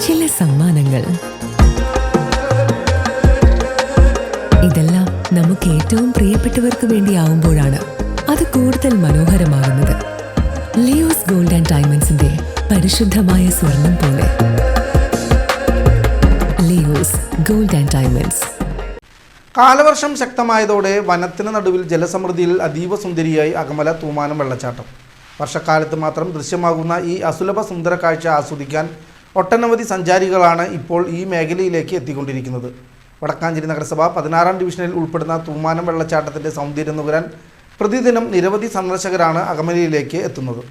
ചില സമ്മാനങ്ങൾ. ഇതെല്ലാം നമുക്ക് ഏറ്റവും പ്രിയപ്പെട്ടവർക്ക് വേണ്ടിയാവുമ്പോഴാണ് അത് കൂടുതൽ മനോഹരമാകുന്നത്. ലിയോസ് ഗോൾഡ് ആൻഡ് ഡയമണ്ട്സിന്റെ പരിശുദ്ധമായ സ്വർണം പോലെ. Leo's gold and diamonds. കാലവർഷം ശക്തമായതോടെ വനത്തിന് നടുവിൽ ജലസമൃദ്ധിയിൽ അതീവ സുന്ദരിയായി അകമല തൂമാനം വെള്ളച്ചാട്ടം. വർഷക്കാലത്ത് മാത്രം ദൃശ്യമാകുന്ന ഈ അസുലഭ സുന്ദര കാഴ്ച ആസ്വദിക്കാൻ ഒട്ടനവധി സഞ്ചാരികളാണ് ഇപ്പോൾ ഈ മേഖലയിലേക്ക് എത്തിക്കൊണ്ടിരിക്കുന്നത്. വടക്കാഞ്ചേരി നഗരസഭ 16-ാം ഡിവിഷനിൽ ഉൾപ്പെടുന്ന തൂമാനം വെള്ളച്ചാട്ടത്തിൻ്റെ സൗന്ദര്യം നുകരാൻ പ്രതിദിനം നിരവധി സന്ദർശകരാണ് അകമലയിലേക്ക് എത്തുന്നത്.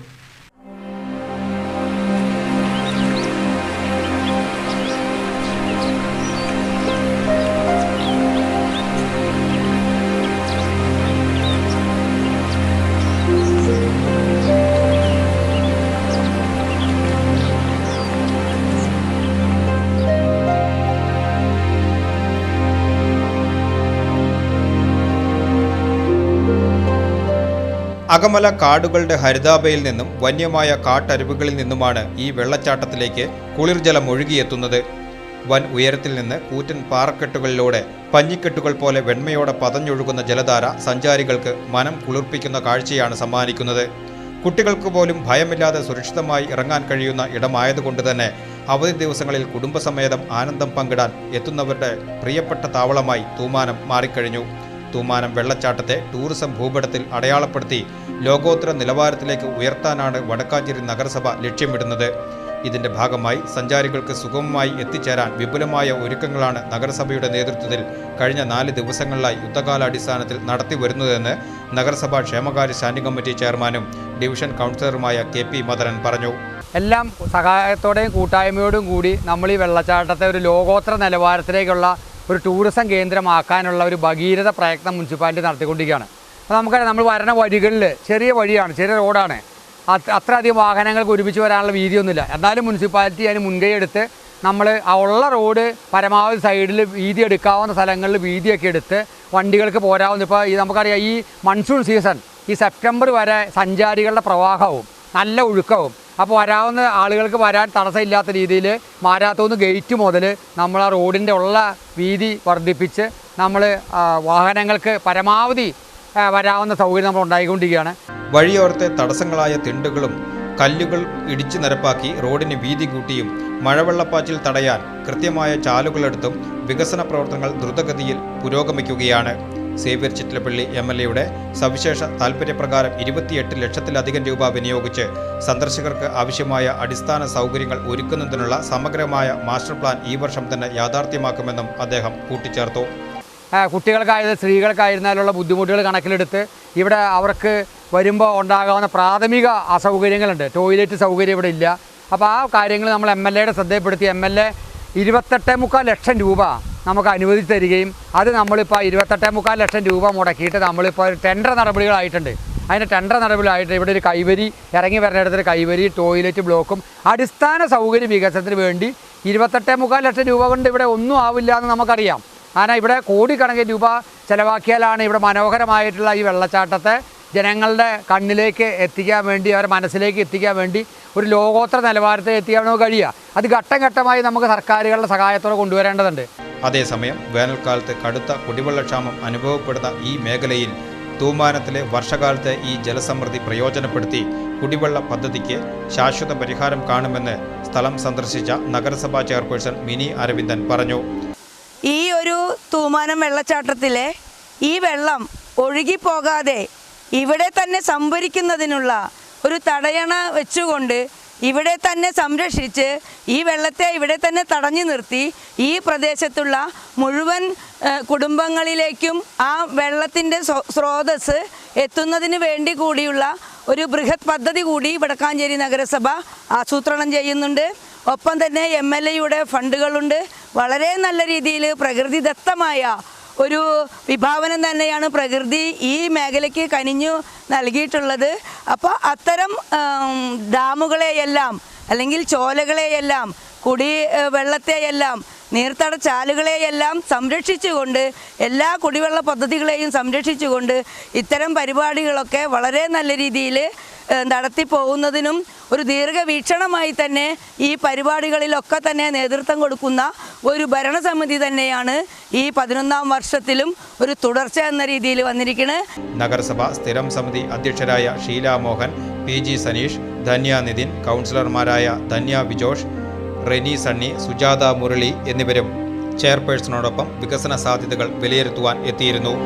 അകമല കാടുകളുടെ ഹരിതാഭയിൽ നിന്നും വന്യമായ കാട്ടരുവികളിൽ നിന്നുമാണ് ഈ വെള്ളച്ചാട്ടത്തിലേക്ക് കുളിർജലം ഒഴുകിയെത്തുന്നത്. വൻ ഉയരത്തിൽ നിന്ന് കൂറ്റൻ പാറക്കെട്ടുകളിലൂടെ പഞ്ഞിക്കെട്ടുകൾ പോലെ വെണ്മയോടെ പതഞ്ഞൊഴുകുന്ന ജലധാര സഞ്ചാരികൾക്ക് മനം കുളിർപ്പിക്കുന്ന കാഴ്ചയാണ് സമ്മാനിക്കുന്നത്. കുട്ടികൾക്ക് പോലും ഭയമില്ലാതെ സുരക്ഷിതമായി ഇറങ്ങാൻ കഴിയുന്ന ഇടമായതുകൊണ്ട് തന്നെ അവധി ദിവസങ്ങളിൽ കുടുംബസമേതം ആനന്ദം പങ്കിടാൻ എത്തുന്നവരുടെ പ്രിയപ്പെട്ട താവളമായി തൂമാനം മാറിക്കഴിഞ്ഞു. തൂമാനം വെള്ളച്ചാട്ടത്തെ ടൂറിസം ഭൂപടത്തിൽ അടയാളപ്പെടുത്തി ലോകോത്തര നിലവാരത്തിലേക്ക് ഉയർത്താനാണ് വടക്കാഞ്ചേരി നഗരസഭ ലക്ഷ്യമിടുന്നത്. ഇതിന്റെ ഭാഗമായി സഞ്ചാരികൾക്ക് സുഗമമായി എത്തിച്ചേരാൻ വിപുലമായ ഒരുക്കങ്ങളാണ് നഗരസഭയുടെ നേതൃത്വത്തിൽ കഴിഞ്ഞ 4 ദിവസങ്ങളിലായി യുദ്ധകാലാടിസ്ഥാനത്തിൽ നടത്തിവരുന്നതെന്ന് നഗരസഭാ ക്ഷേമകാര്യ സ്റ്റാൻഡിംഗ് കമ്മിറ്റി ചെയർമാനും ഡിവിഷൻ കൗൺസിലറുമായ KP മദനൻ പറഞ്ഞു. എല്ലാം സഹായത്തോടെയും കൂട്ടായ്മയോടും കൂടി നമ്മൾ ഈ വെള്ളച്ചാട്ടത്തെ ഒരു ലോകോത്തര നിലവാരത്തിലേക്കുള്ള ഒരു ടൂറിസം കേന്ദ്രമാക്കാനുള്ള ഒരു ഭഗീരഥ പ്രയത്നം മുനിസിപ്പാലിറ്റി നടത്തിക്കൊണ്ടിരിക്കുകയാണ്. അപ്പോൾ നമുക്കറിയാം, നമ്മൾ വരുന്ന വഴികളിൽ ചെറിയ വഴിയാണ്, ചെറിയ റോഡാണ്, അത്രയധികം വാഹനങ്ങൾക്ക് ഒരുമിച്ച് വരാനുള്ള വീതിയൊന്നുമില്ല. എന്നാലും മുനിസിപ്പാലിറ്റി അതിന് മുൻകൈ എടുത്ത് നമ്മൾ ആ ഉള്ള റോഡ് പരമാവധി സൈഡിൽ വീതി എടുക്കാവുന്ന സ്ഥലങ്ങളിൽ വീതിയൊക്കെ എടുത്ത് വണ്ടികൾക്ക് പോരാവുന്ന. ഇപ്പോൾ ഈ നമുക്കറിയാം, ഈ മൺസൂൺ സീസൺ ഈ സെപ്റ്റംബർ വരെ സഞ്ചാരികളുടെ പ്രവാഹവും നല്ല ഒഴുക്കവും. അപ്പോൾ വരാവുന്ന ആളുകൾക്ക് വരാൻ തടസ്സമില്ലാത്ത രീതിയിൽ മാരാത്തോന്ന് ഗേറ്റ് മുതൽ നമ്മൾ ആ റോഡിൻ്റെ ഉള്ള വീതി വർദ്ധിപ്പിച്ച് നമ്മൾ വാഹനങ്ങൾക്ക് പരമാവധി വരാവുന്ന സൗകര്യം നമ്മൾ ഉണ്ടായിക്കൊണ്ടിരിക്കുകയാണ്. വഴിയോരത്തെ തടസ്സങ്ങളായ തിണ്ടുകളും കല്ലുകൾ ഇടിച്ചു നിരപ്പാക്കി റോഡിന് വീതി കൂട്ടിയും മഴവെള്ളപ്പാച്ചിൽ തടയാൻ കൃത്യമായ ചാലുകളെടുത്തും വികസന പ്രവർത്തനങ്ങൾ ദ്രുതഗതിയിൽ പുരോഗമിക്കുകയാണ്. സേവ്യർ ചിറ്റലപ്പള്ളി MLAയുടെ സവിശേഷ താൽപര്യപ്രകാരം 28 ലക്ഷത്തിലധികം രൂപ വിനിയോഗിച്ച് സന്ദർശകർക്ക് ആവശ്യമായ അടിസ്ഥാന സൗകര്യങ്ങൾ ഒരുക്കുന്നതിനുള്ള സമഗ്രമായ മാസ്റ്റർ പ്ലാൻ ഈ വർഷം തന്നെ യാഥാർത്ഥ്യമാക്കുമെന്നും അദ്ദേഹം കൂട്ടിച്ചേർത്തു. കുട്ടികൾക്കായാലും സ്ത്രീകൾക്കായിരുന്നാലുള്ള ബുദ്ധിമുട്ടുകൾ കണക്കിലെടുത്ത് ഇവിടെ അവർക്ക് വരുമ്പോൾ ഉണ്ടാകാവുന്ന പ്രാഥമിക അസൗകര്യങ്ങളുണ്ട്. ടോയ്ലറ്റ് സൗകര്യം ഇവിടെ ഇല്ല. അപ്പോൾ ആ കാര്യങ്ങൾ നമ്മൾ MLAയുടെ ശ്രദ്ധയിൽപ്പെടുത്തി MLA 28.25 ലക്ഷം രൂപ നമുക്ക് അനുവദിച്ച് തരികയും അത് നമ്മളിപ്പോൾ 28.25 ലക്ഷം രൂപ മുടക്കിയിട്ട് നമ്മളിപ്പോൾ ടെൻഡർ നടപടികളായിട്ടുണ്ട്. അതിൻ്റെ ടെൻഡർ നടപടികളായിട്ട് ഇവിടെ ഒരു കൈവരി ഇറങ്ങി വരുന്നിടത്തൊരു കൈവരി, ടോയ്ലറ്റ് ബ്ലോക്കും അടിസ്ഥാന സൗകര്യ വികസനത്തിന് വേണ്ടി 28.25 ലക്ഷം രൂപ കൊണ്ട് ഇവിടെ ഒന്നും ആവില്ല എന്ന് നമുക്കറിയാം. കാരണം ഇവിടെ കോടിക്കണക്കിന് രൂപ ചിലവാക്കിയാലാണ് ഇവിടെ മനോഹരമായിട്ടുള്ള ഈ വെള്ളച്ചാട്ടത്തെ ജനങ്ങളുടെ കണ്ണിലേക്ക് എത്തിക്കാൻ വേണ്ടി, അവരുടെ മനസ്സിലേക്ക് എത്തിക്കാൻ വേണ്ടി ഒരു ലോകോത്തര നിലവാരത്തിൽ എത്തിക്കാൻ നമുക്ക് കഴിയുക. അത് ഘട്ടം ഘട്ടമായി നമുക്ക് സർക്കാരുകളുടെ സഹായത്തോടെ കൊണ്ടുവരേണ്ടതുണ്ട്. അതേസമയം വേനൽക്കാലത്ത് കടുത്ത കുടിവെള്ളക്ഷാമം അനുഭവപ്പെടുന്ന ഈ മേഖലയിൽ തൂമാനത്തിലെ വർഷകാലത്തെ ഈ ജലസമൃദ്ധി പ്രയോജനപ്പെടുത്തി കുടിവെള്ള പദ്ധതിക്ക് ശാശ്വത പരിഹാരം കാണുമെന്ന് സ്ഥലം സന്ദർശിച്ച നഗരസഭാ ചെയർപേഴ്സൺ മിനി അരവിന്ദൻ പറഞ്ഞു. ഈ ഒരു തൂമാനം വെള്ളച്ചാട്ടത്തിലെ ഈ വെള്ളം ഒഴുകിപ്പോകാതെ ഇവിടെ തന്നെ സംഭരിക്കുന്നതിനുള്ള ഒരു തടയണ വെച്ചുകൊണ്ട് ഇവിടെ തന്നെ സംരക്ഷിച്ച് ഈ വെള്ളത്തെ ഇവിടെ തന്നെ തടഞ്ഞു നിർത്തി ഈ പ്രദേശത്തുള്ള മുഴുവൻ കുടുംബങ്ങളിലേക്കും ആ വെള്ളത്തിൻ്റെ സ്രോതസ് എത്തുന്നതിന് വേണ്ടി കൂടിയുള്ള ഒരു ബൃഹത് പദ്ധതി കൂടി വടക്കാഞ്ചേരി നഗരസഭ ആസൂത്രണം ചെയ്യുന്നുണ്ട്. ഒപ്പം തന്നെ MLAയുടെ ഫണ്ടുകളുണ്ട്. വളരെ നല്ല രീതിയിൽ പ്രകൃതിദത്തമായ ഒരു വിഭാവനം തന്നെയാണ് പ്രകൃതി ഈ മേഖലയ്ക്ക് കനിഞ്ഞു നൽകിയിട്ടുള്ളത്. അപ്പോൾ അത്തരം ഡാമുകളെയെല്ലാം അല്ലെങ്കിൽ ചോലകളെയെല്ലാം വെള്ളത്തെയെല്ലാം നീർത്തട ചാലുകളെയെല്ലാം സംരക്ഷിച്ചുകൊണ്ട് എല്ലാ കുടിവെള്ള പദ്ധതികളെയും സംരക്ഷിച്ചുകൊണ്ട് ഇത്തരം പരിപാടികളൊക്കെ വളരെ നല്ല രീതിയിൽ നടത്തി പോകുന്നതിനും ഒരു ദീർഘവീക്ഷണമായി തന്നെ ഈ പരിപാടികളിലൊക്കെ തന്നെ നേതൃത്വം കൊടുക്കുന്ന ഒരു ഭരണസമിതി തന്നെയാണ് ഈ 11ാം വർഷത്തിലും ഒരു തുടർച്ച എന്ന രീതിയിൽ വന്നിരിക്കുന്നത്. നഗരസഭ സ്ഥിരം സമിതി അധ്യക്ഷരായ ഷീല മോഹൻ, PG സനീഷ്, ധന്യ നിതിൻ, കൗൺസിലർമാരായ ധന്യ വിജോഷ്, റെനി സണ്ണി, സുജാത മുരളി എന്നിവരും ചെയർപേഴ്സണോടൊപ്പം വികസന സാധ്യതകൾ വിലയിരുത്തുവാൻ എത്തിയിരുന്നു.